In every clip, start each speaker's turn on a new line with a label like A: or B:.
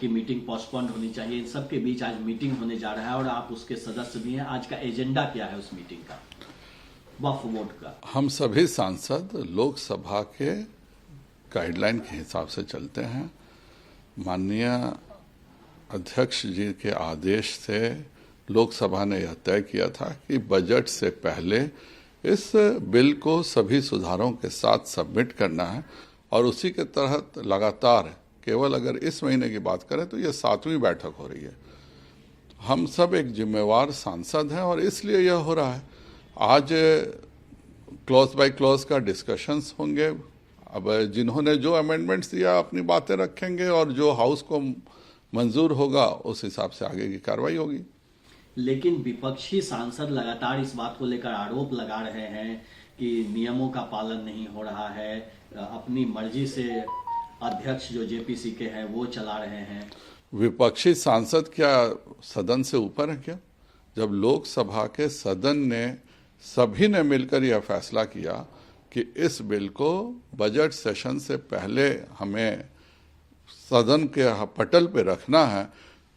A: की meeting postponed होनी चाहिए। इन सब के बीच आज मीटिंग होने जा रहा है और आप उसके सदस्य भी हैं। आज का एजेंडा क्या है उस मीटिंग का, वक्फ बोर्ड का?
B: हम सभी सांसद लोकसभा के गाइडलाइन के हिसाब से चलते हैं। माननीय अध्यक्ष जी के आदेश से लोकसभा ने यह तय किया था कि बजट से पहले इस बिल को सभी सुधारों के साथ सबमिट करना है और उसी के तहत लगातार, केवल अगर इस महीने की बात करें तो ये 7वीं बैठक हो रही है। हम सब एक जिम्मेवार सांसद हैं और इसलिए यह हो रहा है। आज क्लॉज बाय क्लॉज का डिस्कशंस होंगे। अब जिन्होंने जो अमेंडमेंट्स दिया अपनी बातें रखेंगे और जो हाउस को मंजूर होगा उस हिसाब से आगे की कार्रवाई होगी।
A: लेकिन विपक्षी सांसद लगातार इस बात को लेकर आरोप लगा रहे हैं कि नियमों का पालन नहीं हो रहा है, अपनी मर्जी से अध्यक्ष जो जेपीसी के हैं वो चला रहे हैं।
B: विपक्षी सांसद क्या सदन से ऊपर है क्या? जब लोकसभा के सदन ने सभी ने मिलकर यह फैसला किया कि इस बिल को बजट सेशन से पहले हमें सदन के पटल पे रखना है,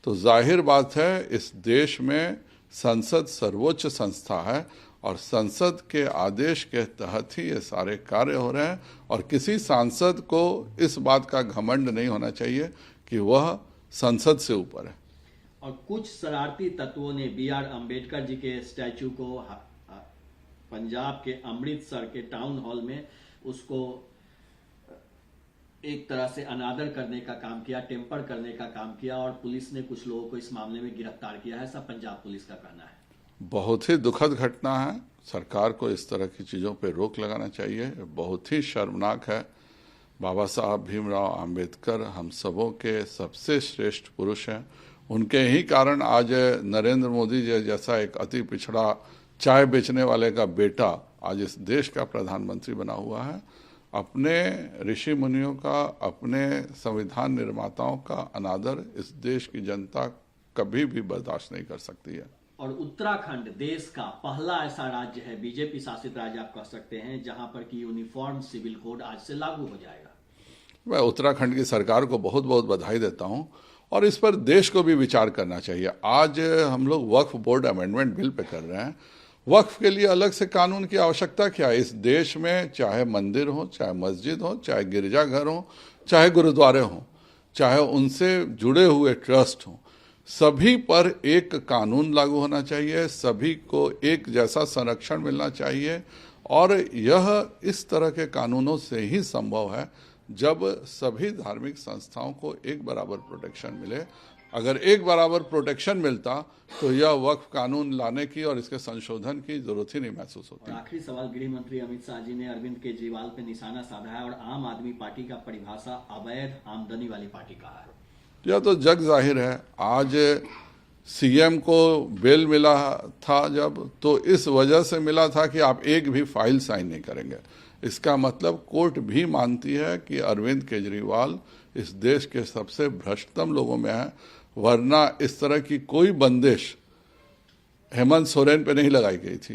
B: तो जाहिर बात है इस देश में संसद सर्वोच्च संस्था है और संसद के आदेश के तहत ही ये सारे कार्य हो रहे हैं। और किसी सांसद को इस बात का घमंड नहीं होना चाहिए कि वह संसद से ऊपर है।
A: और कुछ शरारती तत्वों ने BR अम्बेडकर जी के स्टैचू को पंजाब के अमृतसर के टाउन हॉल में उसको एक तरह से अनादर करने का काम किया, टेम्पर करने का काम किया और पुलिस ने कुछ लोगों को इस मामले में गिरफ्तार किया है, ऐसा पंजाब पुलिस का कहना है।
B: बहुत ही दुखद घटना है। सरकार को इस तरह की चीज़ों पर रोक लगाना चाहिए। बहुत ही शर्मनाक है। बाबा साहब भीमराव अंबेडकर हम सबों के सबसे श्रेष्ठ पुरुष हैं। उनके ही कारण आज नरेंद्र मोदी जी जैसा एक अति पिछड़ा चाय बेचने वाले का बेटा आज इस देश का प्रधानमंत्री बना हुआ है। अपने ऋषि मुनियों का, अपने संविधान निर्माताओं का अनादर इस देश की जनता कभी भी बर्दाश्त नहीं कर सकती है।
A: और उत्तराखंड देश का पहला ऐसा राज्य है, बीजेपी शासित राज्य आप कह सकते हैं, जहां पर कि यूनिफॉर्म सिविल कोड आज से लागू हो जाएगा।
B: मैं उत्तराखंड की सरकार को बहुत बहुत बधाई देता हूं और इस पर देश को भी विचार करना चाहिए। आज हम लोग वक्फ बोर्ड अमेंडमेंट बिल पे कर रहे हैं। वक्फ के लिए अलग से कानून की आवश्यकता क्या है? इस देश में चाहे मंदिर हो, चाहे मस्जिद हो, चाहे गिरजाघर हो, चाहे गुरुद्वारे हो, चाहे उनसे जुड़े हुए ट्रस्ट हो, सभी पर एक कानून लागू होना चाहिए, सभी को एक जैसा संरक्षण मिलना चाहिए। और यह इस तरह के कानूनों से ही संभव है जब सभी धार्मिक संस्थाओं को एक बराबर प्रोटेक्शन मिले। अगर एक बराबर प्रोटेक्शन मिलता तो यह वक्फ कानून लाने की और इसके संशोधन की जरूरत ही नहीं महसूस होती।
A: आखिरी सवाल, गृह मंत्री अमित शाह जी ने अरविंद केजरीवाल पे निशाना साधा है और आम आदमी पार्टी का परिभाषा अवैध आमदनी वाली पार्टी कहा है।
B: यह तो जग जाहिर है। आज सीएम को बेल मिला था जब, तो इस वजह से मिला था कि आप एक भी फाइल साइन नहीं करेंगे। इसका मतलब कोर्ट भी मानती है कि अरविंद केजरीवाल इस देश के सबसे भ्रष्टतम लोगों में है, वरना इस तरह की कोई बंदिश हेमंत सोरेन पे नहीं लगाई गई थी।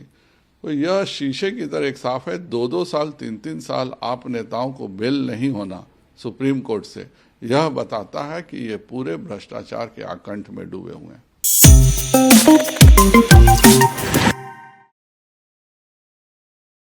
B: तो यह शीशे की तरह एक साफ है। 2-2 साल 3-3 साल आप नेताओं को बेल नहीं होना सुप्रीम कोर्ट से, यह बताता है कि ये पूरे भ्रष्टाचार के आकंठ में डूबे हुए हैं।